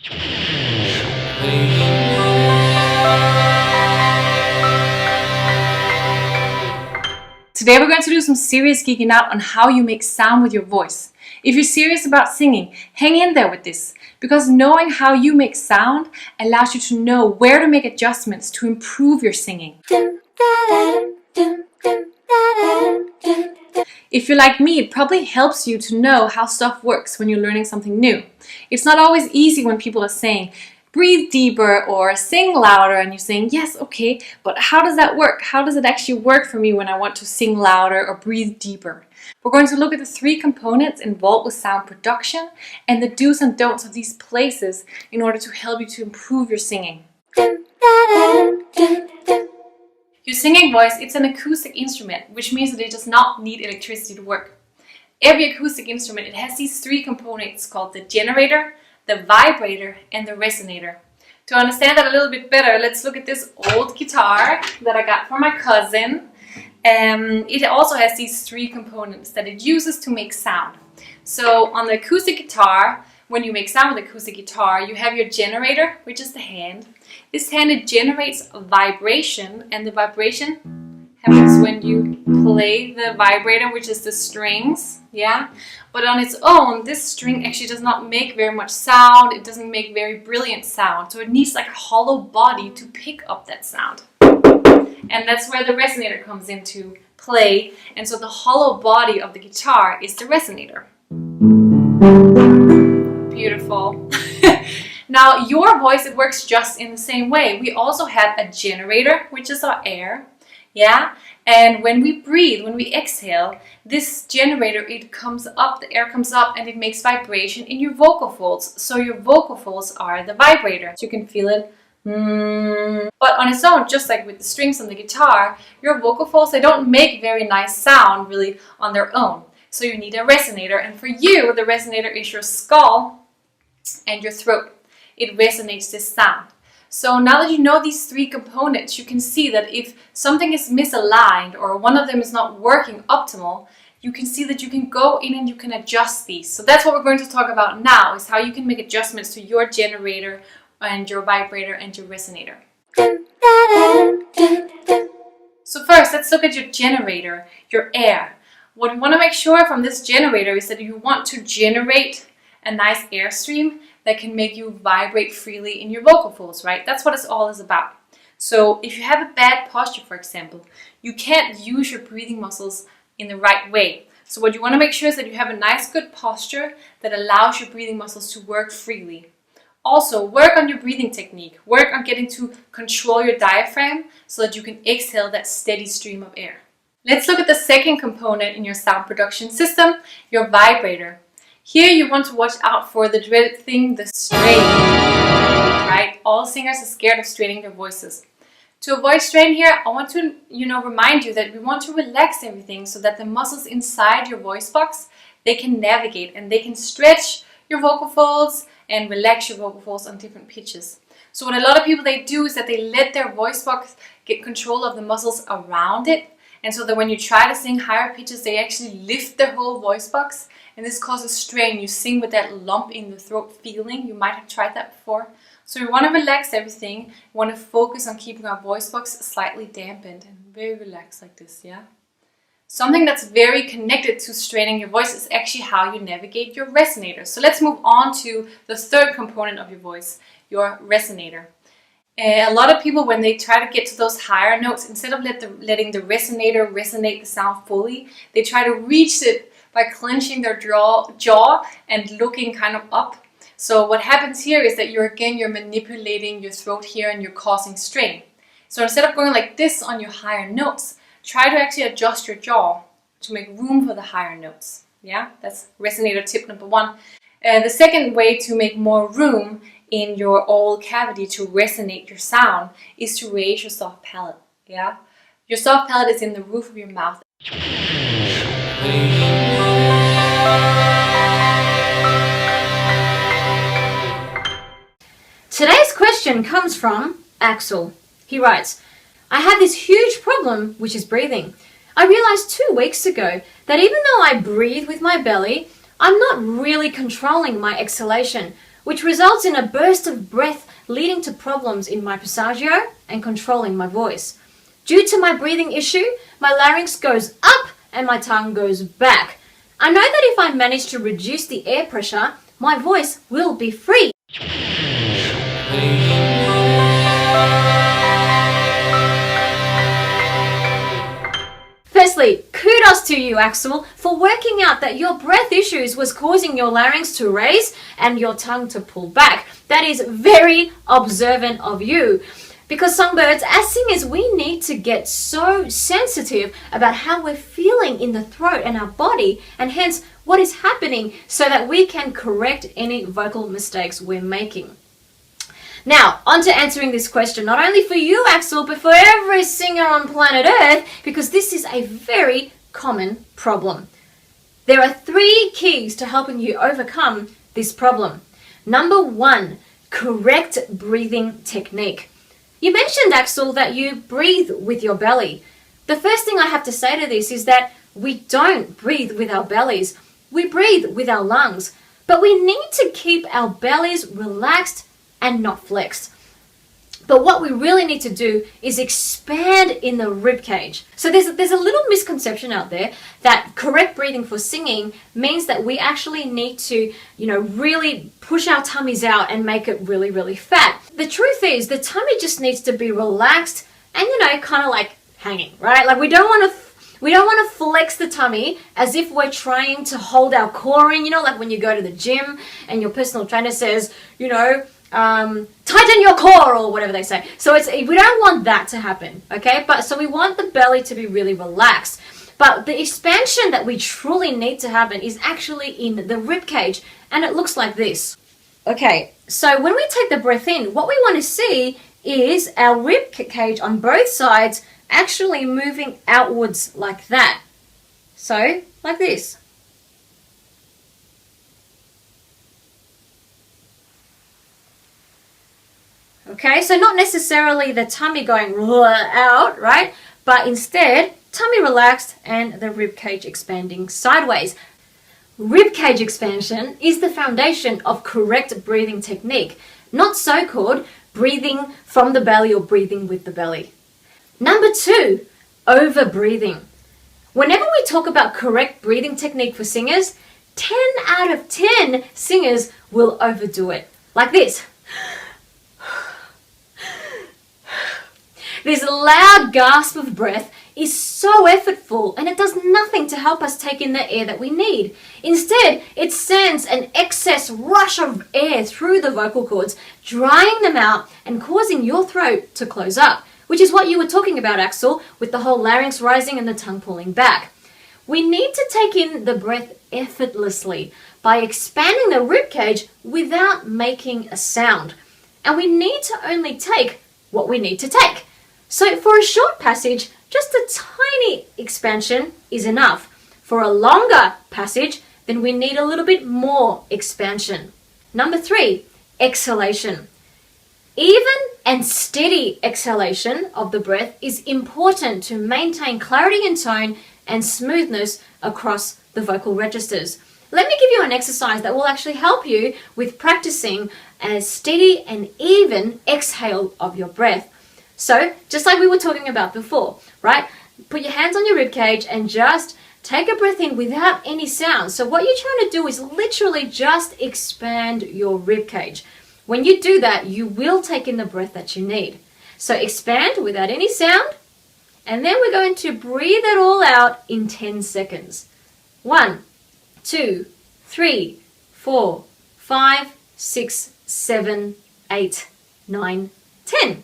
Today we're going to do some serious geeking out on how you make sound with your voice. If you're serious about singing, hang in there with this, because knowing how you make sound allows you to know where to make adjustments to improve your singing. If you're like me, it probably helps you to know how stuff works when you're learning something new. It's not always easy when people are saying, breathe deeper or sing louder, and you're saying, yes, okay, but how does that work? How does it actually work for me when I want to sing louder or breathe deeper? We're going to look at the 3 components involved with sound production and the do's and don'ts of these places in order to help you to improve your singing. Your singing voice, it's an acoustic instrument, which means that it does not need electricity to work. Every acoustic instrument, it has these 3 components called the generator, the vibrator, and the resonator. To understand that a little bit better, let's look at this old guitar that I got from my cousin. It also has these 3 components that it uses to make sound. So on the acoustic guitar, when you make sound with the acoustic guitar, you have your generator, which is the hand. This hand, it generates vibration, and the vibration happens when you play the vibrator, which is the strings, yeah? But on its own, this string actually does not make very much sound. It doesn't make very brilliant sound. So it needs like a hollow body to pick up that sound. And that's where the resonator comes into play. And so the hollow body of the guitar is the resonator. Beautiful. Now your voice, it works just in the same way. We also have a generator, which is our air. Yeah, and when we breathe, when we exhale, this generator, it comes up, the air comes up, and it makes vibration in your vocal folds. So your vocal folds are the vibrator. So you can feel it. But on its own, just like with the strings on the guitar, your vocal folds, they don't make very nice sound really on their own. So you need a resonator, and for you, the resonator is your skull and your throat. It resonates this sound. So now that you know these 3 components, you can see that if something is misaligned or one of them is not working optimal, you can see that you can go in and you can adjust these. So that's what we're going to talk about now, is how you can make adjustments to your generator and your vibrator and your resonator. So first, let's look at your generator, your air. What we want to make sure from this generator is that you want to generate a nice airstream that can make you vibrate freely in your vocal folds, right? That's what it's all is about. So if you have a bad posture, for example, you can't use your breathing muscles in the right way. So what you want to make sure is that you have a nice good posture that allows your breathing muscles to work freely. Also, work on your breathing technique. Work on getting to control your diaphragm so that you can exhale that steady stream of air. Let's look at the second component in your sound production system, your vibrator. Here you want to watch out for the dreaded thing, the strain, right? All singers are scared of straining their voices. To avoid strain here, I want to, remind you that we want to relax everything so that the muscles inside your voice box, they can navigate and they can stretch your vocal folds and relax your vocal folds on different pitches. So what a lot of people they do is that they let their voice box get control of the muscles around it. And so that when you try to sing higher pitches, they actually lift their whole voice box. And this causes strain. You sing with that lump in the throat feeling. You might have tried that before. So we want to relax everything. We want to focus on keeping our voice box slightly dampened and very relaxed like this, yeah? Something that's very connected to straining your voice is actually how you navigate your resonator. So let's move on to the 3rd component of your voice, your resonator. A lot of people, when they try to get to those higher notes, instead of letting the resonator resonate the sound fully, they try to reach it by clenching their jaw and looking kind of up. So what happens here is that you're manipulating your throat here and you're causing strain. So instead of going like this on your higher notes, try to actually adjust your jaw to make room for the higher notes. Yeah, that's resonator tip number 1. The second way to make more room in your oral cavity to resonate your sound is to raise your soft palate. Yeah, your soft palate is in the roof of your mouth. Today's question comes from Axel. He writes, I have this huge problem, which is breathing. I realized 2 weeks ago that even though I breathe with my belly, I'm not really controlling my exhalation. which results in a burst of breath leading to problems in my passaggio and controlling my voice. Due to my breathing issue, my larynx goes up and my tongue goes back. I know that if I manage to reduce the air pressure, my voice will be free. Firstly, kudos to you, Axel, for working out that your breath issues was causing your larynx to raise and your tongue to pull back. That is very observant of you. Because songbirds, as singers, we need to get so sensitive about how we're feeling in the throat and our body, and hence what is happening, so that we can correct any vocal mistakes we're making. Now, on to answering this question, not only for you, Axel, but for every singer on planet Earth, because this is a very common problem. There are 3 keys to helping you overcome this problem. Number 1, correct breathing technique. You mentioned, Axel, that you breathe with your belly. The first thing I have to say to this is that we don't breathe with our bellies. We breathe with our lungs, but we need to keep our bellies relaxed and not flexed. But what we really need to do is expand in the rib cage. So there's a little misconception out there that correct breathing for singing means that we actually need to, really push our tummies out and make it really, really fat. The truth is the tummy just needs to be relaxed and, kind of like hanging, right? Like we don't want to flex the tummy as if we're trying to hold our core in, like when you go to the gym and your personal trainer says, tighten your core or whatever they say. So we don't want that to happen, okay? So we want the belly to be really relaxed. But the expansion that we truly need to happen is actually in the rib cage, and it looks like this. Okay, so when we take the breath in, what we want to see is our rib cage on both sides actually moving outwards like that. So, like this. Okay, so not necessarily the tummy going out, right? But instead, tummy relaxed and the rib cage expanding sideways. Rib cage expansion is the foundation of correct breathing technique, not so-called breathing from the belly or breathing with the belly. Number 2, over-breathing. Whenever we talk about correct breathing technique for singers, 10 out of 10 singers will overdo it. Like this. This loud gasp of breath is so effortful, and it does nothing to help us take in the air that we need. Instead, it sends an excess rush of air through the vocal cords, drying them out and causing your throat to close up, which is what you were talking about, Axel, with the whole larynx rising and the tongue pulling back. We need to take in the breath effortlessly by expanding the rib cage without making a sound. And we need to only take what we need to take. So for a short passage, just a tiny expansion is enough. For a longer passage, then we need a little bit more expansion. Number 3, exhalation. Even and steady exhalation of the breath is important to maintain clarity in tone and smoothness across the vocal registers. Let me give you an exercise that will actually help you with practicing a steady and even exhale of your breath. So, just like we were talking about before, right? Put your hands on your rib cage and just take a breath in without any sound. So what you're trying to do is literally just expand your rib cage. When you do that, you will take in the breath that you need. So expand without any sound, and then we're going to breathe it all out in 10 seconds. 1, 2, 3, 4, 5, 6, 7, 8, 9, 10.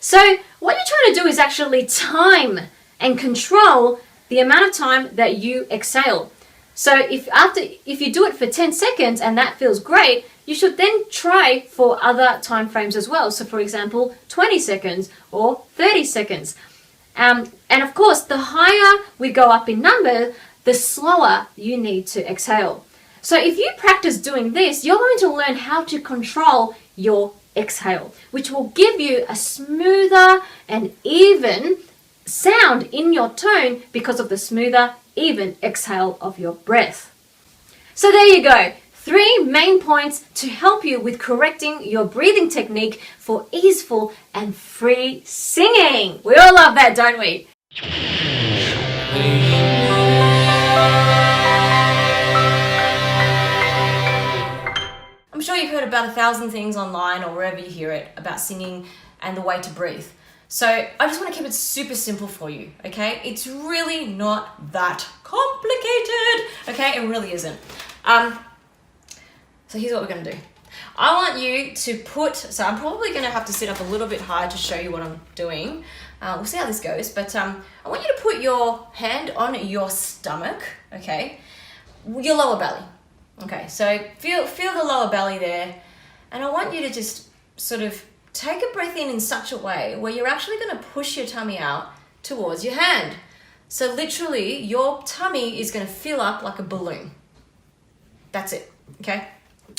So what you're trying to do is actually time and control the amount of time that you exhale. So if you do it for 10 seconds and that feels great, you should then try for other time frames as well. So for example, 20 seconds or 30 seconds. And of course, the higher we go up in number, the slower you need to exhale. So if you practice doing this, you're going to learn how to control your exhale, which will give you a smoother and even sound in your tone because of the smoother, even exhale of your breath. So there you go. 3 main points to help you with correcting your breathing technique for easeful and free singing. We all love that, don't we? I'm sure you've heard about 1,000 things online or wherever you hear it about singing and the way to breathe. So I just want to keep it super simple for you, okay? It's really not that complicated, okay? It really isn't. So here's what we're going to do. I want you to so I'm probably going to have to sit up a little bit higher to show you what I'm doing. We'll see how this goes, but I want you to put your hand on your stomach, okay? Your lower belly. Okay, so feel the lower belly there, and I want you to just sort of take a breath in such a way where you're actually going to push your tummy out towards your hand. So literally, your tummy is going to fill up like a balloon. That's it, okay?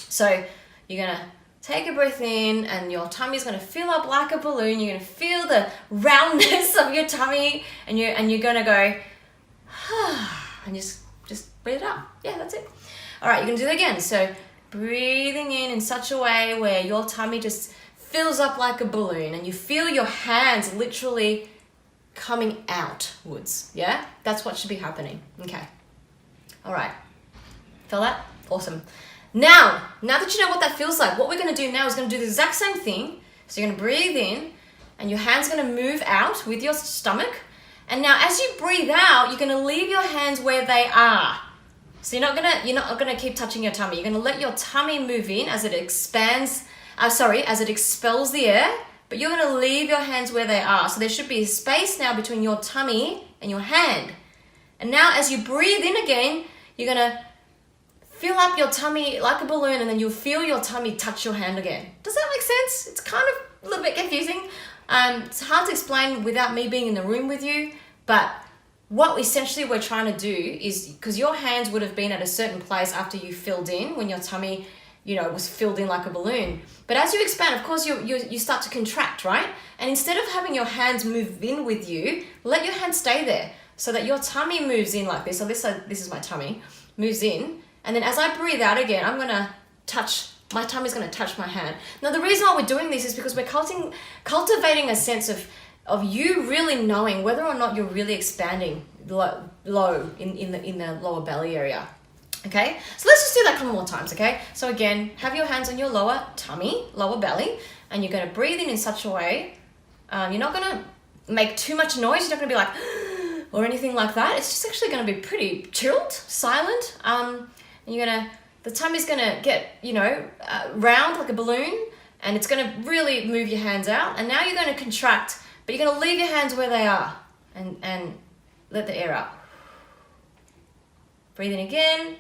So you're going to take a breath in, and your tummy is going to fill up like a balloon. You're going to feel the roundness of your tummy, and you're going to go, and just breathe it out. Yeah, that's it. All right, you're going to do that again. So breathing in such a way where your tummy just fills up like a balloon, and you feel your hands literally coming outwards. Yeah, that's what should be happening. Okay. All right. Feel that? Awesome. Now that you know what that feels like, what we're going to do now is going to do the exact same thing. So you're going to breathe in, and your hand's going to move out with your stomach. And now as you breathe out, you're going to leave your hands where they are. So you're not gonna keep touching your tummy. You're gonna let your tummy move in as it expands. As it expels the air. But you're gonna leave your hands where they are. So there should be a space now between your tummy and your hand. And now as you breathe in again, you're gonna fill up your tummy like a balloon, and then you'll feel your tummy touch your hand again. Does that make sense? It's kind of a little bit confusing. It's hard to explain without me being in the room with you, but what essentially we're trying to do is, because your hands would have been at a certain place after you filled in, when your tummy, was filled in like a balloon. But as you expand, of course, you start to contract, right? And instead of having your hands move in with you, let your hands stay there so that your tummy moves in like this. So this is my tummy, moves in. And then as I breathe out again, my tummy's going to touch my hand. Now, the reason why we're doing this is because we're cultivating a sense of you really knowing whether or not you're really expanding low in the lower belly area. Okay, so let's just do that a couple more times. Okay, so again, have your hands on your lower tummy, lower belly, and you're going to breathe in such a way. You're not going to make too much noise. You're not going to be like or anything like that. It's just actually going to be pretty chilled, silent. And the tummy's going to get round like a balloon, and it's going to really move your hands out. And now you're going to contract. But you're going to leave your hands where they are and let the air out. Breathe in again.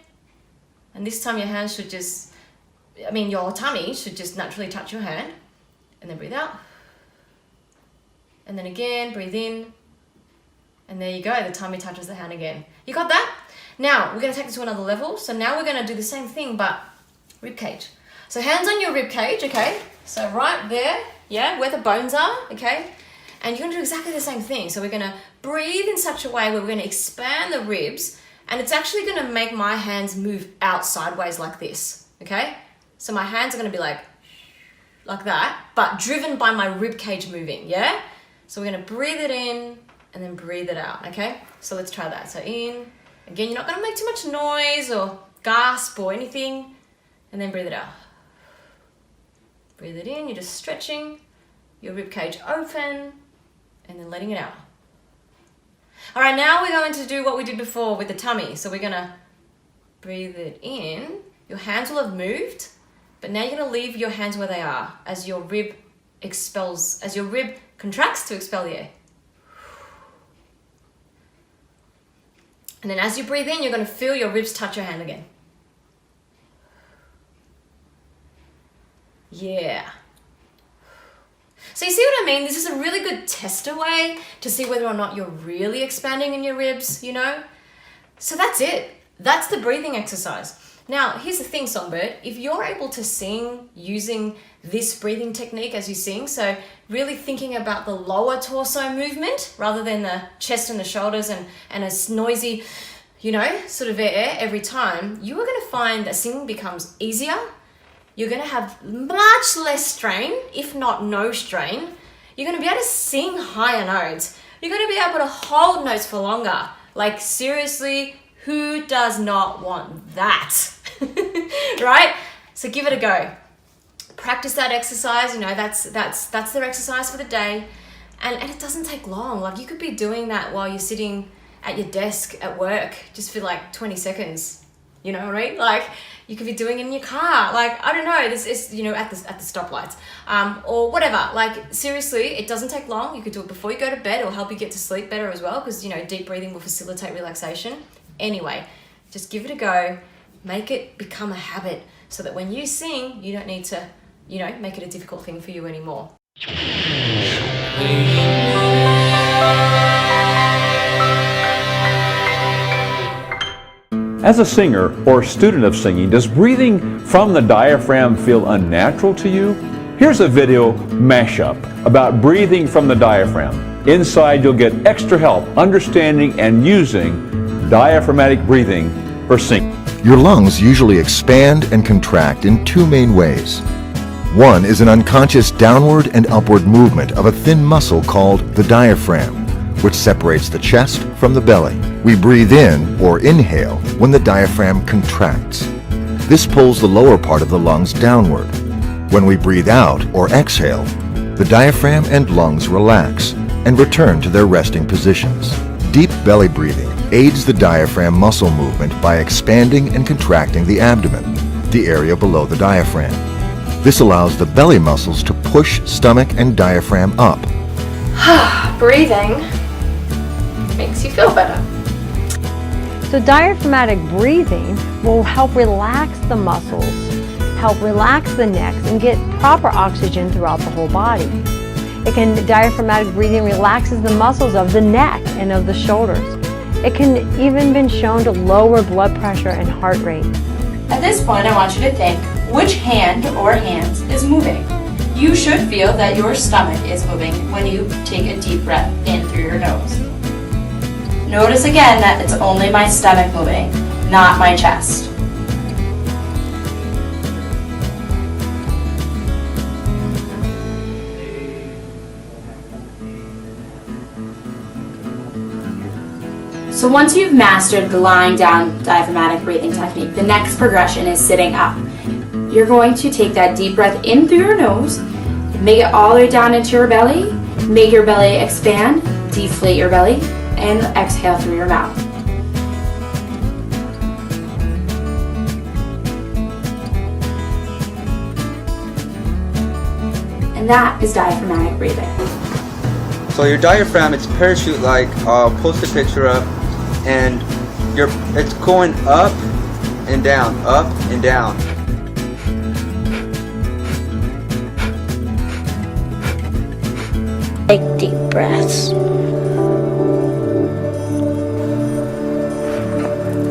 And this time your hands your tummy should just naturally touch your hand. And then breathe out. And then again, breathe in. And there you go, the tummy touches the hand again. You got that? Now, we're going to take it to another level. So now we're going to do the same thing, but rib cage. So hands on your rib cage, okay? So right there, yeah, where the bones are, okay? And you're going to do exactly the same thing. So we're going to breathe in such a way where we're going to expand the ribs, and it's actually going to make my hands move out sideways like this, okay? So my hands are going to be like that, but driven by my rib cage moving, yeah? So we're going to breathe it in and then breathe it out, okay? So let's try that. So in, again, you're not going to make too much noise or gasp or anything, and then breathe it out. Breathe it in, you're just stretching your rib cage open, and then letting it out. All right, now we're going to do what we did before with the tummy. So we're going to breathe it in. Your hands will have moved, but now you're going to leave your hands where they are as your rib contracts to expel the air. And then as you breathe in, you're going to feel your ribs touch your hand again. Yeah. So you see what I mean? This is a really good tester way to see whether or not you're really expanding in your ribs, So that's it. That's the breathing exercise. Now, here's the thing, Songbird. If you're able to sing using this breathing technique as you sing, so really thinking about the lower torso movement rather than the chest and the shoulders and a noisy sort of air every time, you are going to find that singing becomes easier. You're going to have much less strain, if not no strain. You're going to be able to sing higher notes. You're going to be able to hold notes for longer. Like, seriously, who does not want that? Right? So give it a go. Practice that exercise. That's their exercise for the day. And it doesn't take long. Like, you could be doing that while you're sitting at your desk at work, just for like 20 seconds. You know what I mean? Like, you could be doing it in your car. Like, I don't know, this is, at the stoplights, or whatever. Like, seriously, it doesn't take long. You could do it before you go to bed. It'll help you get to sleep better as well, because, deep breathing will facilitate relaxation. Anyway, just give it a go. Make it become a habit so that when you sing, you don't need to, make it a difficult thing for you anymore. As a singer or student of singing, does breathing from the diaphragm feel unnatural to you? Here's a video mashup about breathing from the diaphragm. Inside, you'll get extra help understanding and using diaphragmatic breathing for singing. Your lungs usually expand and contract in two main ways. One is an unconscious downward and upward movement of a thin muscle called the diaphragm, which separates the chest from the belly. We breathe in or inhale when the diaphragm contracts. This pulls the lower part of the lungs downward. When we breathe out or exhale, the diaphragm and lungs relax and return to their resting positions. Deep belly breathing aids the diaphragm muscle movement by expanding and contracting the abdomen, the area below the diaphragm. This allows the belly muscles to push stomach and diaphragm up. Breathing makes you feel better. So diaphragmatic breathing will help relax the muscles, help relax the neck, and get proper oxygen throughout the whole body. Diaphragmatic breathing relaxes the muscles of the neck and of the shoulders. It can even been shown to lower blood pressure and heart rate. At this point, I want you to think which hand or hands is moving. You should feel that your stomach is moving when you take a deep breath in through your nose. Notice again that it's only my stomach moving, not my chest. So once you've mastered the lying down diaphragmatic breathing technique, the next progression is sitting up. You're going to take that deep breath in through your nose, make it all the way down into your belly, make your belly expand, deflate your belly, and exhale through your mouth. And that is diaphragmatic breathing. So your diaphragm, it's parachute-like. I'll post a picture up, and it's going up and down, up and down. Take deep breaths.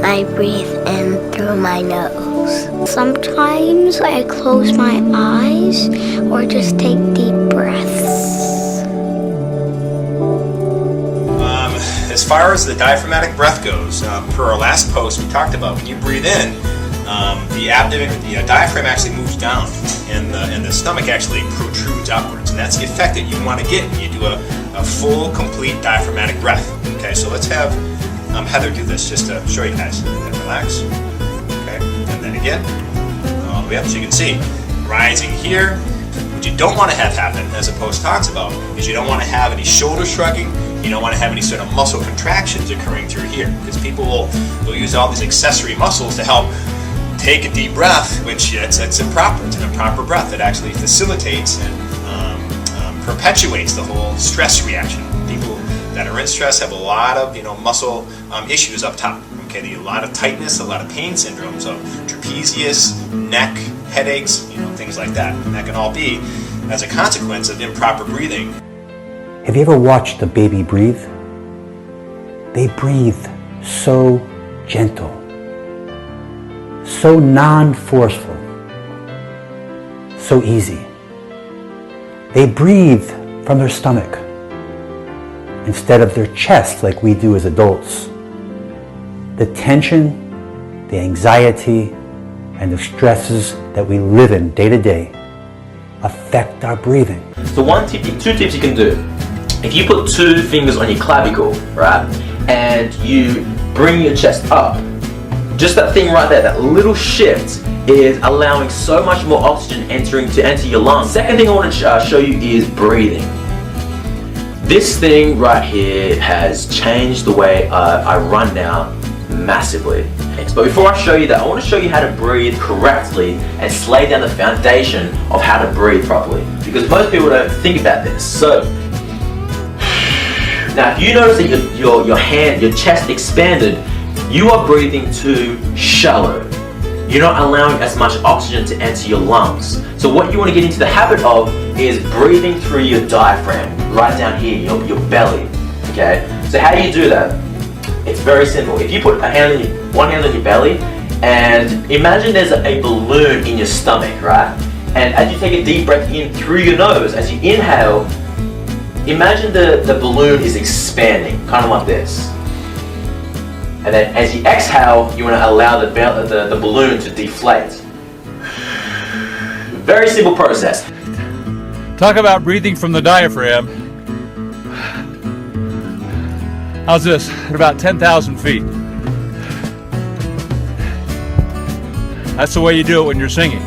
I breathe in through my nose. Sometimes I close my eyes or just take deep breaths. As far as the diaphragmatic breath goes, per our last post we talked about, when you breathe in, the abdomen, the diaphragm actually moves down, and the stomach actually protrudes outwards, and that's the effect that you want to get when you do a full, complete diaphragmatic breath. Okay, so let's have Heather do this just to show you guys. And relax. Okay, and then again, all the way up, so you can see rising here. What you don't want to have happen, as the post talks about, is you don't want to have any shoulder shrugging. You don't want to have any sort of muscle contractions occurring through here, because people will use all these accessory muscles to help take a deep breath, which it's improper. It's an improper breath that actually facilitates and perpetuates the whole stress reaction. People that are in stress have a lot of muscle issues up top. Okay, a lot of tightness, a lot of pain syndromes of trapezius, neck, headaches, things like that. And that can all be as a consequence of improper breathing. Have you ever watched a baby breathe? They breathe so gentle, so non-forceful, so easy. They breathe from their stomach instead of their chest like we do as adults. the tension, the anxiety, and the stresses that we live in day to day affect our breathing. So two tips you can do. If you put 2 fingers on your clavicle, right, and you bring your chest up, just that thing right there, that little shift is allowing so much more oxygen to enter your lungs. Second thing I want to show you is breathing. This thing right here has changed the way I run now massively. But before I show you that, I want to show you how to breathe correctly and lay down the foundation of how to breathe properly, because most people don't think about this. So now if you notice that your chest expanded, you are breathing too shallow. You're not allowing as much oxygen to enter your lungs. So what you want to get into the habit of is breathing through your diaphragm, right down here, your belly. Okay? So how do you do that? It's very simple. If you put one hand on your belly, and imagine there's a balloon in your stomach, right? And as you take a deep breath in through your nose, as you inhale, imagine the balloon is expanding, kind of like this. And then as you exhale, you want to allow the balloon to deflate. Very simple process. Talk about breathing from the diaphragm. How's this? At about 10,000 feet. That's the way you do it when you're singing.